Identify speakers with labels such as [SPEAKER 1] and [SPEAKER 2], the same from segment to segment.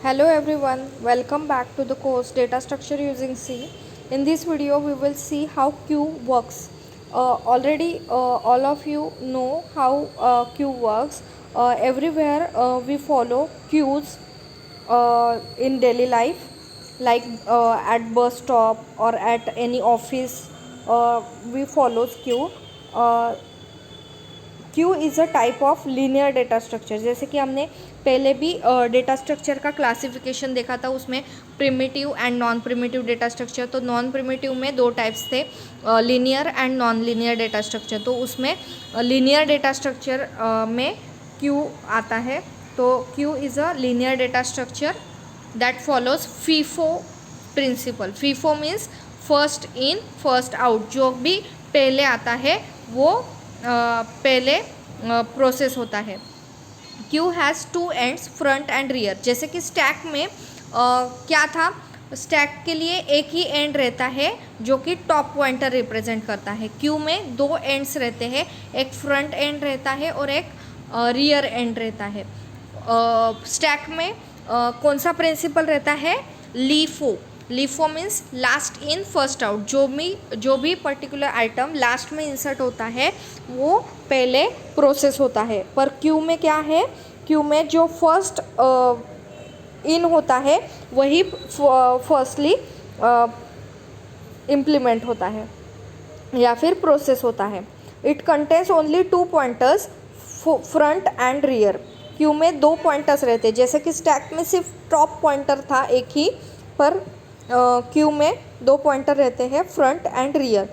[SPEAKER 1] Hello everyone, welcome back to the course Data Structure using C. In this video we will see how queue works. Already all of you know how queue works. Everywhere we follow queues in daily life, like at bus stop or at any office. We follow queue. Uh, Q is a type of linear data structure. जैसे कि हमने पहले भी data structure का classification देखा था, उसमें primitive and non primitive data structure. तो नॉन प्रिमिटिव में दो टाइप्स थे, linear and non linear data structure. तो उसमें लीनियर डेटा स्ट्रक्चर में क्यू आता है। तो queue is a linear data structure that follows FIFO principle. FIFO means first in first out. जो भी पहले आता है वो पहले प्रोसेस होता है। Q has two ends, front and rear. जैसे कि स्टैक में क्या था, स्टैक के लिए एक ही एंड रहता है जो कि टॉप पॉइंटर रिप्रेजेंट करता है। क्यू में दो एंड्स रहते हैं, एक फ्रंट एंड रहता है और एक रियर एंड रहता है। स्टैक में कौन सा प्रिंसिपल रहता है? LIFO. LIFO means last in first out. जो भी पर्टिकुलर आइटम लास्ट में इंसर्ट होता है वो पहले प्रोसेस होता है। पर क्यू में क्या है, क्यू में जो फर्स्ट इन होता है वही फर्स्टली इम्प्लीमेंट होता है या फिर प्रोसेस होता है। It contains only two pointers, front and rear. Queue में दो पॉइंटर्स रहते हैं। जैसे कि स्टैक में सिर्फ टॉप पॉइंटर था एक ही, पर क्यू में दो पॉइंटर रहते हैं, front and rear.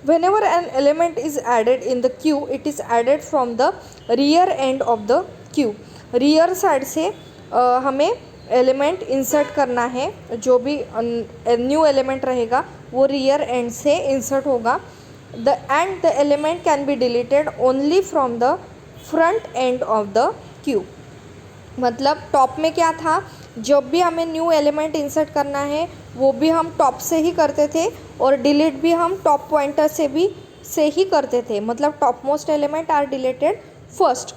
[SPEAKER 1] whenever an element is added in the queue, it is added from the rear end of the queue. rear side से हमें एलिमेंट इंसर्ट करना है। जो भी न्यू एलिमेंट रहेगा वो रियर एंड से इंसर्ट होगा। The element can be deleted only from the front end of the Q. मतलब टॉप में क्या था, जब भी हमें न्यू एलिमेंट इंसर्ट करना है वो भी हम टॉप से ही करते थे और डिलीट भी हम टॉप पॉइंटर से ही करते थे। मतलब top most element are deleted first.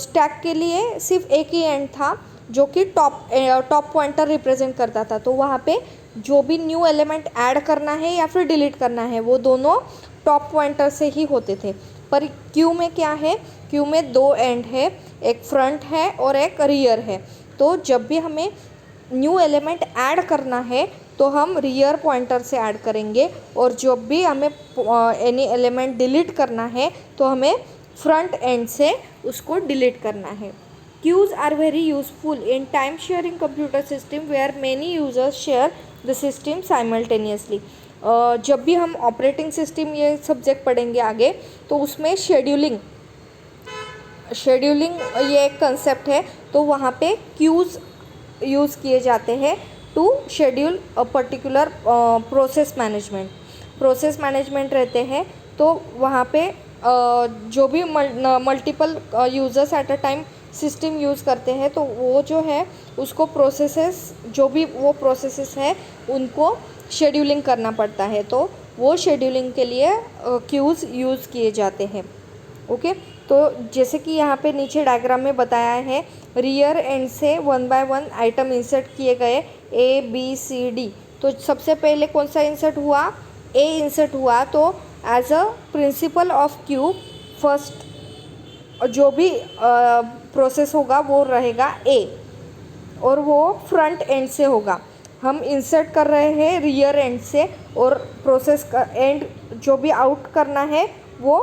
[SPEAKER 1] Stack के लिए सिर्फ एक ही एंड था जो कि टॉप पॉइंटर रिप्रेजेंट करता था। तो वहाँ पे जो भी न्यू एलिमेंट ऐड करना है या फिर डिलीट करना है वो दोनों टॉप पॉइंटर से ही होते थे। पर क्यू में क्या है, क्यू में दो एंड है, एक फ्रंट है और एक रियर है। तो जब भी हमें न्यू एलिमेंट ऐड करना है तो हम रियर पॉइंटर से ऐड करेंगे, और जब भी हमें एनी एलिमेंट डिलीट करना है तो हमें फ्रंट एंड से उसको डिलीट करना है। Queues are very useful in time sharing computer system where many users share the system simultaneously. जब भी हम ऑपरेटिंग सिस्टम ये सब्जेक्ट पढ़ेंगे आगे तो उसमें शेड्यूलिंग ये एक कंसेप्ट है। तो वहाँ पे क्यूज़ यूज़ किए जाते हैं to schedule a particular process management रहते हैं। तो वहाँ पे जो भी multiple users at a time system use करते हैं तो वो जो है उसको प्रोसेसेस, जो भी वो प्रोसेसेस है उनको शेड्यूलिंग करना पड़ता है। तो वो शेड्यूलिंग के लिए क्यूज़ यूज़ किए जाते हैं। ओके, तो जैसे कि यहाँ पे नीचे डायग्राम में बताया है, रियर एंड से one by one item insert किए गए ए बी सी डी। तो सबसे पहले कौन सा इंसर्ट हुआ? ए इंसर्ट हुआ। तो as a principle of queue first जो भी प्रोसेस होगा वो रहेगा ए, और वो फ्रंट एंड से होगा। हम इंसर्ट कर रहे हैं रियर एंड से, और प्रोसेस का एंड जो भी आउट करना है वो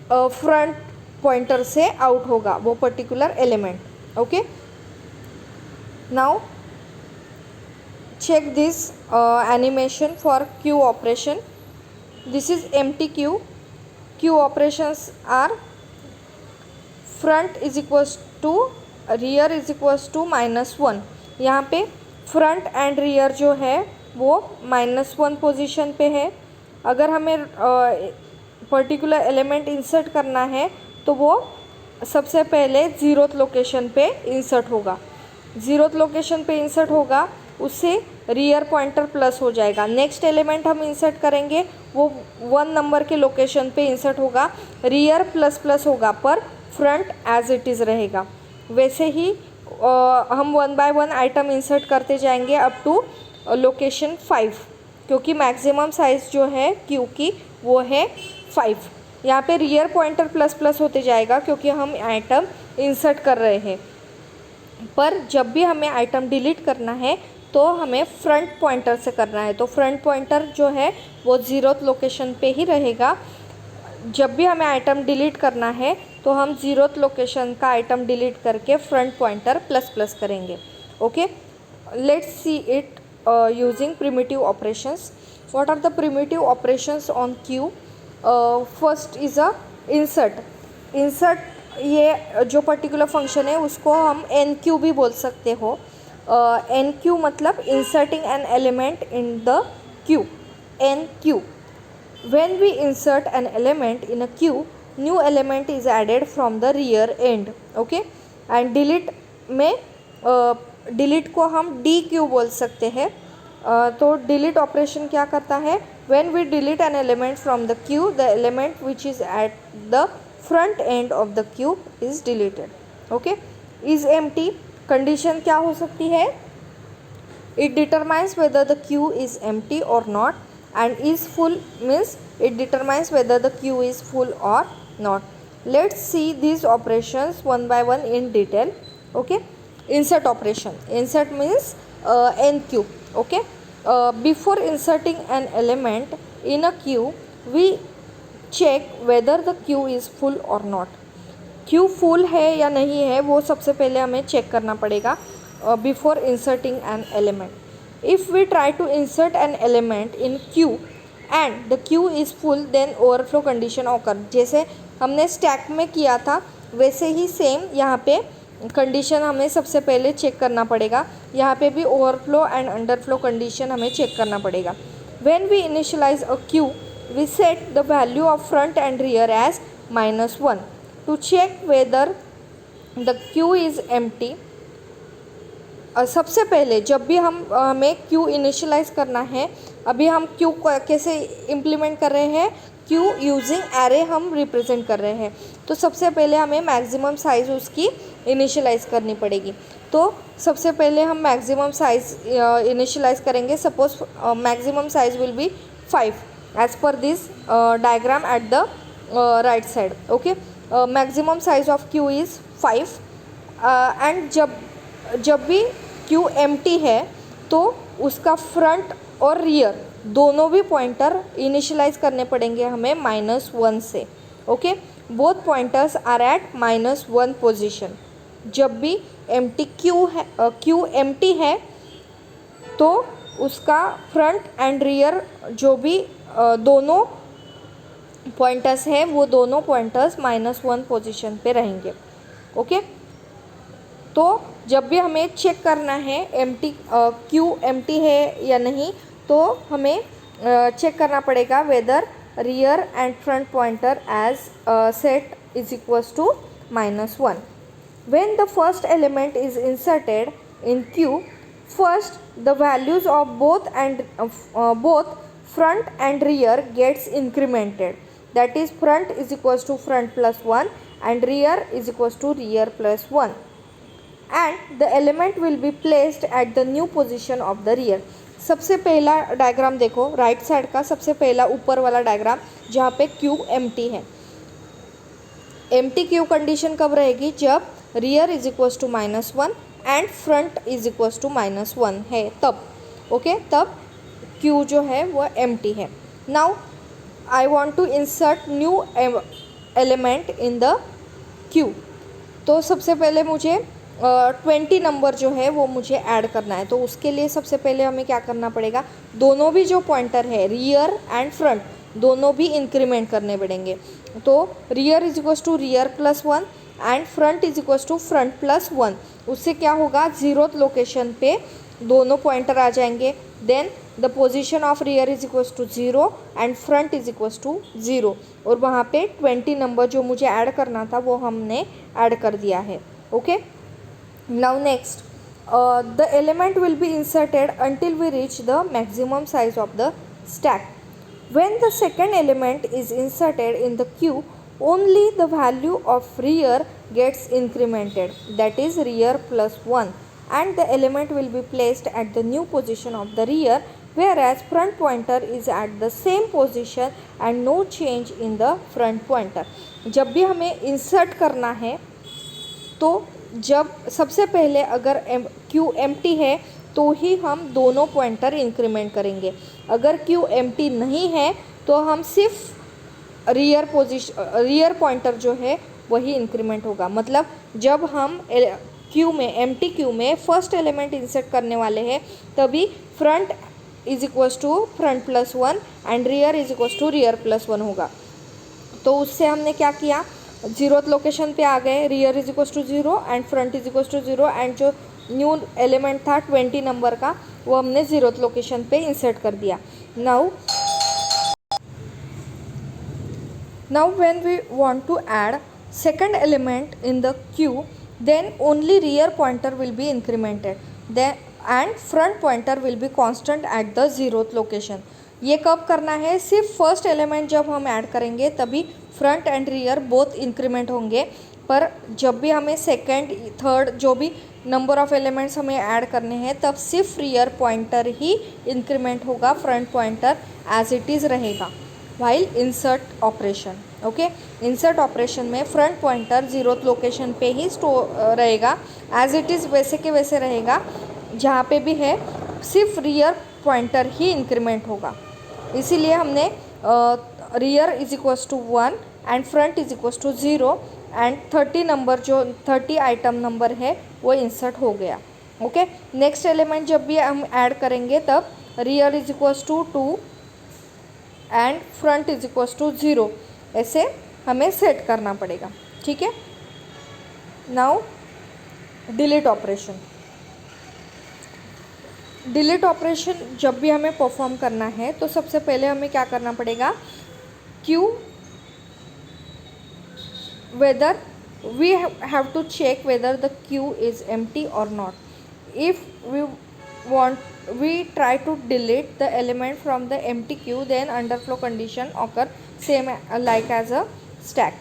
[SPEAKER 1] फ्रंट पॉइंटर से आउट होगा, वो particular element. Okay, now check this animation for queue operation. This is empty queue. Queue operations are front is equals to rear is equals to -1। यहाँ पे फ्रंट एंड रियर जो है वो -1 position पे है। अगर हमें पर्टिकुलर एलिमेंट इंसर्ट करना है तो वो सबसे पहले ज़ीरोथ लोकेशन पे इंसर्ट होगा। ज़ीरोथ लोकेशन पे इंसर्ट होगा, उससे रियर पॉइंटर प्लस हो जाएगा। नेक्स्ट एलिमेंट हम इंसर्ट करेंगे वो 1 नंबर के लोकेशन पे इंसर्ट होगा, रियर प्लस प्लस होगा पर फ्रंट एज इट इज़ रहेगा। वैसे ही हम 1 बाय 1 आइटम इंसर्ट करते जाएंगे अप टू लोकेशन 5, क्योंकि मैक्सिमम साइज़ जो है क्यू की वो है 5। यहाँ पे रियर पॉइंटर प्लस प्लस होते जाएगा क्योंकि हम आइटम इंसर्ट कर रहे हैं, पर जब भी हमें आइटम डिलीट करना है तो हमें फ्रंट पॉइंटर से करना है। तो फ्रंट पॉइंटर जो है वो 0th लोकेशन पे ही रहेगा। जब भी हमें आइटम डिलीट करना है तो हम 0th लोकेशन का आइटम डिलीट करके फ्रंट पॉइंटर प्लस प्लस करेंगे। Okay, let's see it using primitive operations. What are the primitive operations on queue? First is a insert. Insert ये जो पर्टिकुलर फंक्शन है उसको हम एन क्यू भी बोल सकते हो। एन क्यू मतलब inserting an element in the queue, enqueue. When we insert an element in a queue, new element is added from the rear end. Okay, and delete में delete को हम dq बोल सकते हैं। तो delete operation क्या करता है? When we delete an element from the queue, the element which is at the front end of the queue is deleted. Okay, is empty condition क्या हो सकती है? It determines whether the queue is empty or not, and is full means it determines whether the queue is full or not. Let's see these operations one by one in detail. Okay, insert operation. Insert means NQ. Okay, before inserting an element in a queue, we check whether the queue is full or not. Q full है या नहीं है वो सबसे पहले हमें check करना पड़ेगा before inserting an element. If we try to insert an element in queue and the queue is full, then overflow condition occur. जैसे हमने स्टैक में किया था वैसे ही सेम यहाँ पे कंडीशन हमें सबसे पहले चेक करना पड़ेगा। यहाँ पे भी ओवरफ्लो एंड अंडरफ्लो कंडीशन हमें चेक करना पड़ेगा। When we initialize a queue, we set the value of front and rear as -1 to check whether the queue is empty. सबसे पहले जब भी हमें क्यू इनिशियलाइज़ करना है, अभी हम क्यू कैसे इम्प्लीमेंट कर रहे हैं? क्यू यूजिंग एरे हम रिप्रेजेंट कर रहे हैं। तो सबसे पहले हमें मैक्सिमम साइज़ उसकी इनिशियलाइज़ करनी पड़ेगी। तो सबसे पहले हम मैक्सिमम साइज़ इनिशियलाइज़ करेंगे। Suppose maximum size will be 5 as per this diagram at the right side. Okay, maximum size of Q is 5 and जब भी क्यू एम्प्टी है तो उसका फ्रंट और रियर दोनों भी पॉइंटर इनिशियलाइज़ करने पड़ेंगे हमें -1 से। Okay, both pointers are at -1 position. जब भी एम्प्टी क्यू एम्प्टी है तो उसका फ्रंट एंड रियर जो भी दोनों पॉइंटर्स हैं वो दोनों पॉइंटर्स -1 पोजीशन पे रहेंगे। ओके, तो जब भी हमें चेक करना है क्यू एम्प्टी है या नहीं तो हमें चेक करना पड़ेगा whether rear end front pointer as set is equals to -1। When the first element is inserted in queue, first the values of both front and rear gets incremented. That is, front is equals to front plus 1 and rear is equals to rear plus 1. And the element will be placed at the new position of the rear. सबसे पहला diagram देखो, right side का सबसे पहला ऊपर वाला diagram जहाँ पे क्यू एम्प्टी है। एम्प्टी क्यू कंडीशन कब रहेगी? जब rear is equals to -1 and front is equals to -1 है तब। ओके, तब क्यू जो है वो एम्प्टी है। Now I want to insert new element in the queue. तो सबसे पहले मुझे 20 नंबर जो है वो मुझे ऐड करना है। तो उसके लिए सबसे पहले हमें क्या करना पड़ेगा? दोनों भी जो पॉइंटर है रियर एंड फ्रंट दोनों भी इंक्रीमेंट करने पड़ेंगे। तो rear is equals to rear plus 1 and front is equals to front plus 1। उससे क्या होगा? 0th लोकेशन पे दोनों पॉइंटर आ जाएंगे। Then the position of rear is equals to 0 and front is equals to 0 और वहाँ पे 20 नंबर जो मुझे ऐड करना था वो हमने ऐड कर दिया है। Okay, now next the element will be inserted until we reach the maximum size of the stack. When the second element is inserted in the queue, only the value of rear gets incremented, that is rear plus 1, and the element will be placed at the new position of the rear, whereas front pointer is at the same position and no change in the front pointer. जब भी हमें insert करना है तो जब सबसे पहले अगर क्यू एम्प्टी है तो ही हम दोनों पॉइंटर इंक्रीमेंट करेंगे. अगर क्यू एम्प्टी नहीं है तो हम सिर्फ रियर पॉइंटर जो है वही इंक्रीमेंट होगा. मतलब जब हम क्यू में एम्प्टी क्यू में फर्स्ट एलिमेंट इंसर्ट करने वाले हैं तभी front is equals to front plus 1 and rear is equals to rear plus 1 होगा. तो उससे हमने क्या किया, जीरोथ लोकेशन पे आ गए, rear is equals to 0 and front is equals to 0 and जो न्यू एलिमेंट था 20 नंबर का वो हमने जीरोथ लोकेशन पे इंसर्ट कर दिया. Now when we want to add second element in the queue then only rear pointer will be incremented and front pointer will be constant at the zeroth location. ये कब करना है, सिर्फ first element जब हम add करेंगे तभी front and rear both increment होंगे. पर जब भी हमें सेकंड थर्ड जो भी नंबर ऑफ एलिमेंट्स हमें ऐड करने हैं तब सिर्फ रियर पॉइंटर ही इंक्रीमेंट होगा, front pointer as it is रहेगा while insert operation. Okay, insert operation में फ्रंट पॉइंटर जीरोथ लोकेशन पे ही स्टोर रहेगा, एज इट इज़ वैसे के वैसे रहेगा. जहाँ पे भी है सिर्फ रियर पॉइंटर ही इंक्रीमेंट होगा. इसीलिए हमने rear is equals to 1 and front is equals to 0 and 30 number जो 30 आइटम नंबर है वो इंसर्ट हो गया. ओके, नेक्स्ट एलिमेंट जब भी हम ऐड करेंगे तब rear is equals to 2 and front is equals to 0 ऐसे हमें सेट करना पड़ेगा. ठीक है. Now delete operation. Delete operation जब भी हमें परफॉर्म करना है तो सबसे पहले हमें क्या करना पड़ेगा, queue whether we have to check whether the queue is empty और not. If we try to delete the element from the empty queue, then underflow condition occur same like as a stack.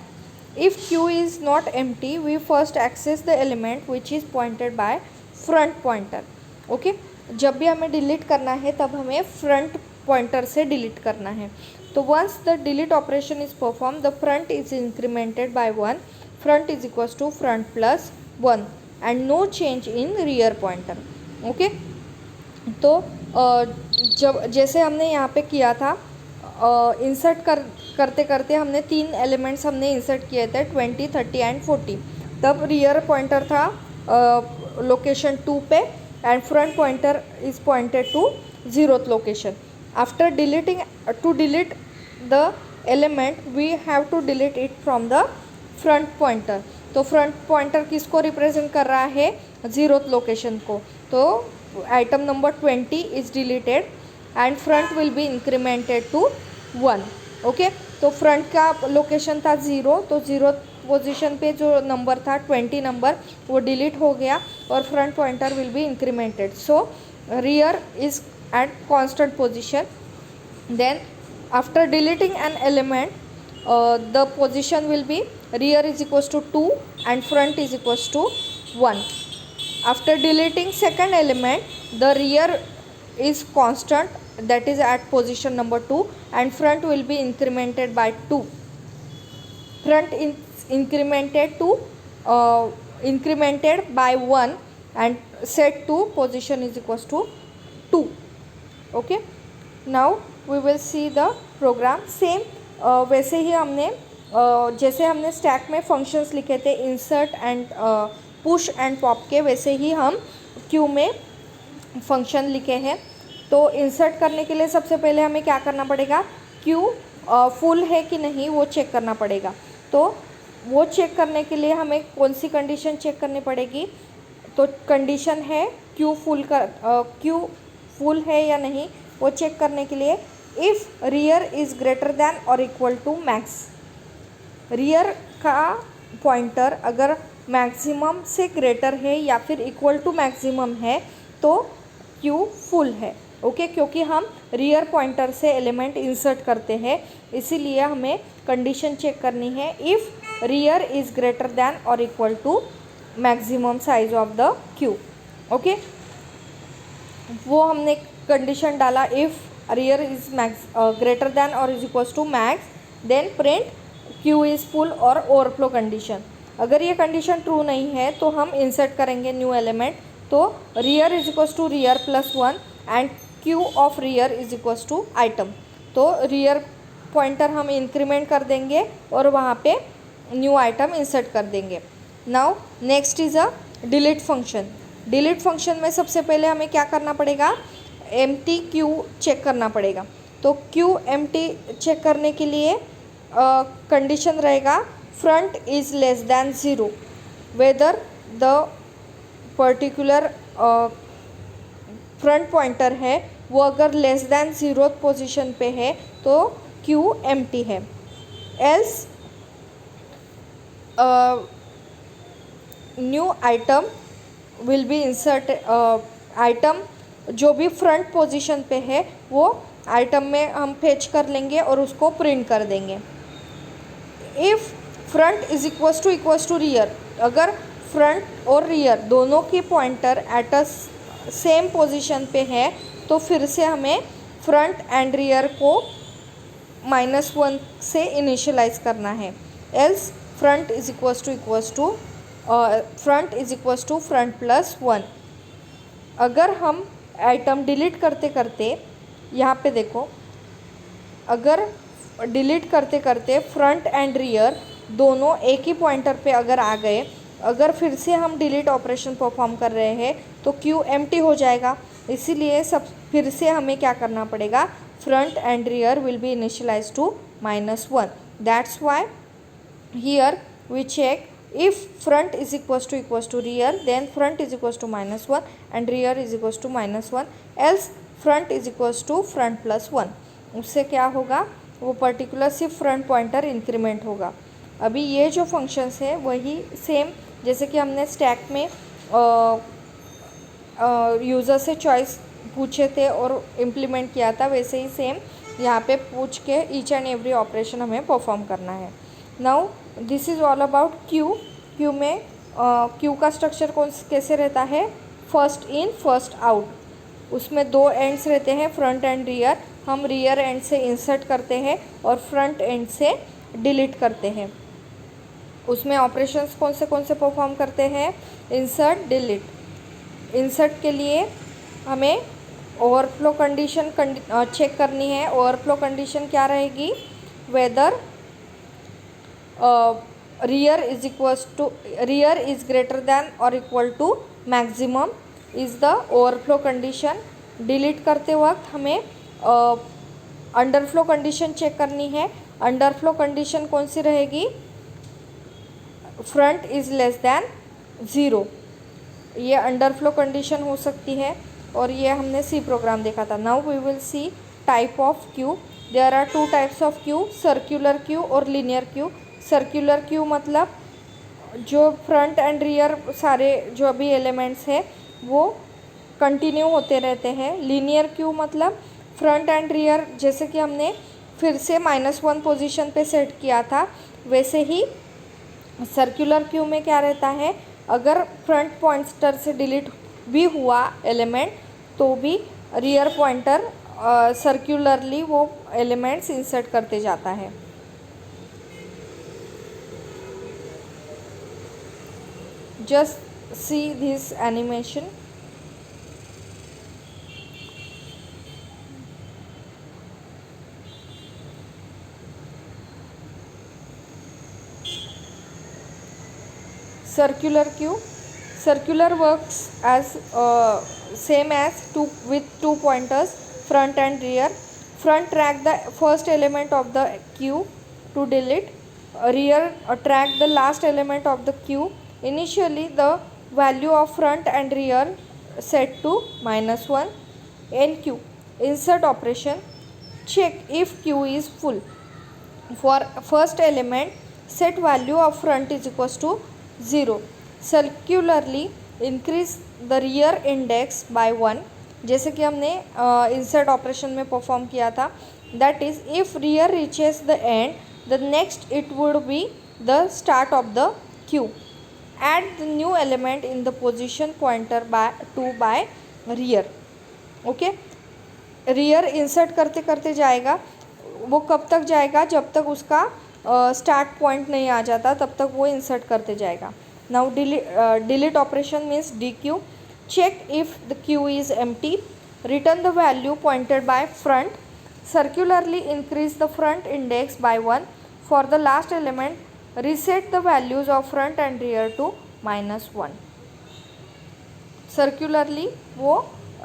[SPEAKER 1] If queue is not empty, we first access the element which is pointed by front pointer. Okay, जब भी हमें delete करना है तब हमें front pointer से delete करना है. तो once the delete operation is perform the front is incremented by 1, front is equals to front plus 1 and no change in rear pointer. Okay, तो जब जैसे हमने यहाँ पे किया था इंसर्ट करते करते हमने 3 एलिमेंट्स हमने इंसर्ट किए थे 20, 30 एंड 40. तब रियर पॉइंटर था लोकेशन 2 पे and front pointer is pointed to zeroth location. After deleting to delete the element we have to delete it from the front pointer. तो फ्रंट पॉइंटर किसको represent कर रहा है, जीरोथ लोकेशन को. तो item number 20 is deleted and front will be incremented to 1. Okay, तो front का location था 0, तो 0 पोजीशन पे जो नंबर था 20 नंबर वो डिलीट हो गया और front pointer will be incremented. So rear is at constant position. Then after deleting an element the position will be rear is equals to 2 and front is equals to 1. After deleting second element, the rear is constant, that is at position number 2 and front will be incremented by 2. Front is incremented by 1 and set to position is equals to 2. Okay, now we will see the program. Same वैसे ही हमने जैसे हमने stack में functions लिखे थे insert and push and pop के, वैसे ही हम क्यू में फंक्शन लिखे हैं. तो इंसर्ट करने के लिए सबसे पहले हमें क्या करना पड़ेगा, क्यू फुल है कि नहीं वो चेक करना पड़ेगा. तो वो चेक करने के लिए हमें कौन सी कंडीशन चेक करनी पड़ेगी, तो कंडीशन है क्यू फुल है या नहीं वो चेक करने के लिए if rear is greater than और इक्वल टू मैक्स. रियर का पॉइंटर अगर मैक्सिमम से ग्रेटर है या फिर इक्वल टू मैक्सिमम है तो क्यू फुल है. ओके, क्योंकि हम रियर पॉइंटर से एलिमेंट इंसर्ट करते हैं, इसीलिए हमें कंडीशन चेक करनी है if rear is greater than और equal to maximum size of the queue. Okay, वो हमने कंडीशन डाला if rear is greater than और is equal to max, then print queue is full और ओवरफ्लो कंडीशन। अगर ये कंडीशन ट्रू नहीं है तो हम इंसर्ट करेंगे न्यू एलिमेंट, तो rear is equal to rear plus 1 and queue of rear is equal to item. तो रियर पॉइंटर हम इंक्रीमेंट कर देंगे और वहाँ पे न्यू आइटम इंसर्ट कर देंगे। Now next is a delete function. Delete function में सबसे पहले हमें क्या करना पड़ेगा, एम्प्टी क्यू चेक करना पड़ेगा। तो क्यू एम्प्टी चेक करने के लिए कंडीशन रहेगा front is less than 0, whether the particular front pointer है वो अगर लेस दैन 0 पोजीशन पे है तो क्यू एम्प्टी है। Else new item will be insert, item जो भी फ्रंट पोजीशन पे है वो आइटम में हम फेच कर लेंगे और उसको प्रिंट कर देंगे। If front is equal to rear, अगर फ्रंट और रियर दोनों की pointer at a same position पे है तो फिर से हमें फ्रंट एंड रियर को -1 से इनिशियलाइज करना है। Else front is equal to front plus 1। अगर हम आइटम डिलीट करते करते, यहाँ पे देखो, अगर डिलीट करते करते फ्रंट एंड रियर दोनों एक ही पॉइंटर पे अगर आ गए, अगर फिर से हम डिलीट ऑपरेशन परफॉर्म कर रहे हैं तो क्यू एम्प्टी हो जाएगा। इसीलिए सब फिर से हमें क्या करना पड़ेगा, front and rear will be initialize to -1। That's why here we check if front is equals to rear, then front is equals to -1 and rear is equals to -1, else front is equals to front plus 1। उससे क्या होगा, वो particular सिर्फ front pointer increment होगा। अभी ये जो functions है वही सेम जैसे कि हमने स्टैक में यूज़र से चॉइस पूछे थे और इम्प्लीमेंट किया था, वैसे ही सेम यहाँ पे पूछ के ईच एंड एवरी ऑपरेशन हमें परफॉर्म करना है। Now this is all about Q. Q में क्यू का स्ट्रक्चर कैसे रहता है, फर्स्ट इन फर्स्ट आउट। उसमें दो एंड्स रहते हैं, फ्रंट एंड रियर। हम रियर एंड से इंसर्ट करते हैं और फ्रंट एंड से डिलीट करते हैं। उसमें ऑपरेशंस कौन से परफॉर्म करते हैं, इंसर्ट डिलीट। इंसर्ट के लिए हमें ओवरफ्लो कंडीशन चेक करनी है। ओवरफ्लो कंडीशन क्या रहेगी, whether rear is greater than और equal to maximum is the overflow condition. Delete करते वक्त हमें अंडरफ्लो कंडीशन चेक करनी है। अंडरफ्लो कंडीशन कौन सी रहेगी, फ्रंट इज़ लेस दैन 0। ये अंडरफ्लो कंडीशन हो सकती है और ये हमने सी प्रोग्राम देखा था। Now we will see type of queue. There are 2 types of queue, circular queue और लीनियर क्यू। सर्कुलर क्यू मतलब जो फ्रंट एंड रियर सारे जो भी एलिमेंट्स हैं वो कंटिन्यू होते रहते हैं। लीनियर क्यू मतलब फ्रंट एंड रियर जैसे कि हमने फिर से -1 पोजीशन पे सेट किया था, वैसे ही सर्कुलर क्यू में क्या रहता है, अगर फ्रंट पॉइंटर से डिलीट भी हुआ एलिमेंट तो भी रियर पॉइंटर सर्कुलरली वो एलिमेंट्स इंसर्ट करते जाता है। Just see this animation. Circular queue. Circular works as same as with 2 pointers, front and rear. Front track the first element of the queue to delete. Rear track the last element of the queue. Initially the value of front and rear set to -1. NQ insert operation, check if queue is full. For first element set value of front is equals to 0. Circularly increase the rear index by 1. जैसे कि हमने insert operation में perform किया था. That is if rear reaches the end, the next it would be the start of the Q. Add the new element in the position pointer by rear. Okay, rear insert करते करते जाएगा. वो कब तक जाएगा? जब तक उसका स्टार्ट पॉइंट नहीं आ जाता तब तक वो इंसर्ट करते जाएगा. Now delete operation means dequeue. Check if the queue is empty. Return the value pointed by front. Circularly increase the front index by 1. For the last element reset the values of front and rear to -1. Circularly वो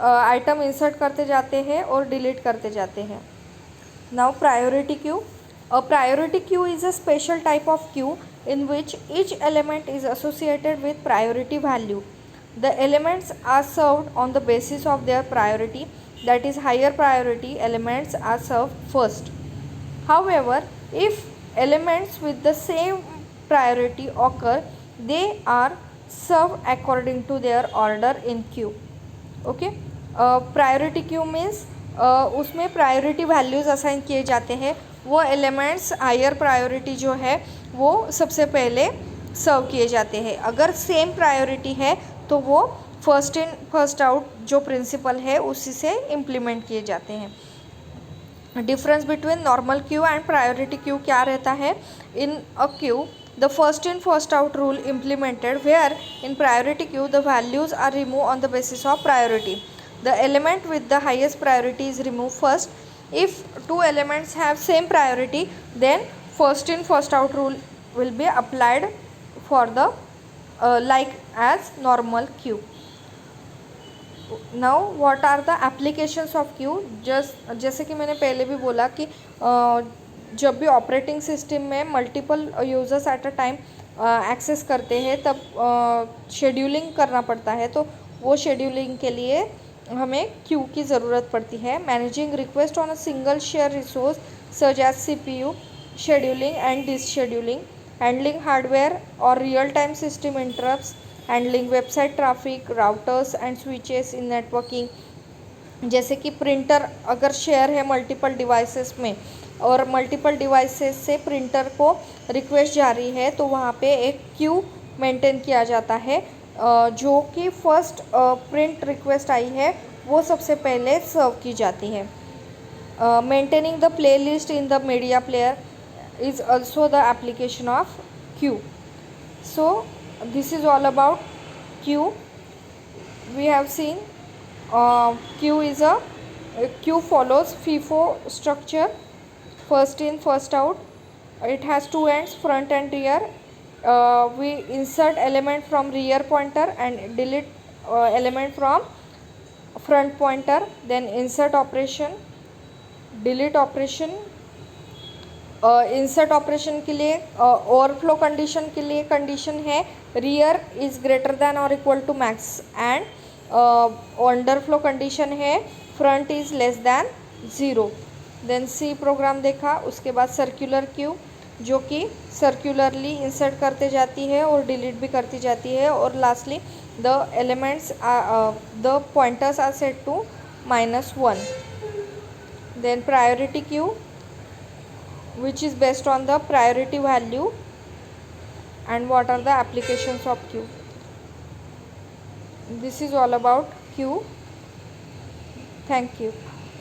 [SPEAKER 1] item insert करते जाते हैं और delete करते जाते हैं. Now priority queue. A priority queue is a special type of Q in which each element is associated with priority value. The elements are served on the basis of their priority, that is higher priority elements are served first. However, if elements with the same priority occur, they are served according to their order in queue. Okay, priority queue means उसमें priority values assign किए जाते हैं. वो elements higher priority जो है वो सबसे पहले सर्व किए जाते हैं. अगर सेम प्रायोरिटी है तो वो फर्स्ट इन फर्स्ट आउट जो प्रिंसिपल है उसी से इम्प्लीमेंट किए जाते हैं. Difference between normal queue and priority queue क्या रहता है? In a queue the first in first out rule implemented, where in priority queue the values are remove on the basis of priority. The element with the highest priority is remove first. If two elements have same priority then first in first out rule will be applied for the like as normal queue. Now what are the applications of queue? जैसे कि मैंने पहले भी बोला कि जब भी operating system में multiple users at a time access करते हैं तब शेड्यूलिंग करना पड़ता है. तो वो शेड्यूलिंग के लिए हमें क्यू की ज़रूरत पड़ती है. Managing request on a single share resource such as CPU, scheduling and descheduling, handling hardware और real time system interrupts, handling website traffic, routers and switches in networking. जैसे कि प्रिंटर अगर शेयर है मल्टीपल डिवाइसेस में और multiple devices से printer को request जा रही है तो वहाँ पे एक क्यू मेंटेन किया जाता है. जो कि फर्स्ट प्रिंट रिक्वेस्ट आई है वो सबसे पहले सर्व की जाती है. Maintaining the play list in the media player is also the application of Q. So this is all about queue. We have seen queue follows FIFO structure, first in first out. It has two ends, front and rear. We insert element from rear pointer and delete element from front pointer. Then insert operation, delete operation. Insert operation के लिए overflow condition के लिए condition है rear is greater than और equal to max and underflow condition है front is less than 0. Then C program देखा. उसके बाद सर्कुलर क्यू जो कि सर्कुलरली इंसर्ट करते जाती है और डिलीट भी करती जाती है. और lastly the elements the pointers are set to -1. Then priority queue which is based on the priority value. And what are the applications of queue? This is all about queue. Thank you.